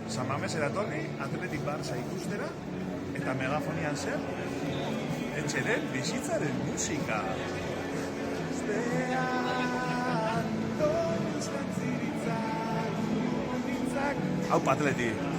San Mames eratorri, Athletic Barça ikustera, eta megafonian zer, etxeren bizitzaren musika. Hau Athletic.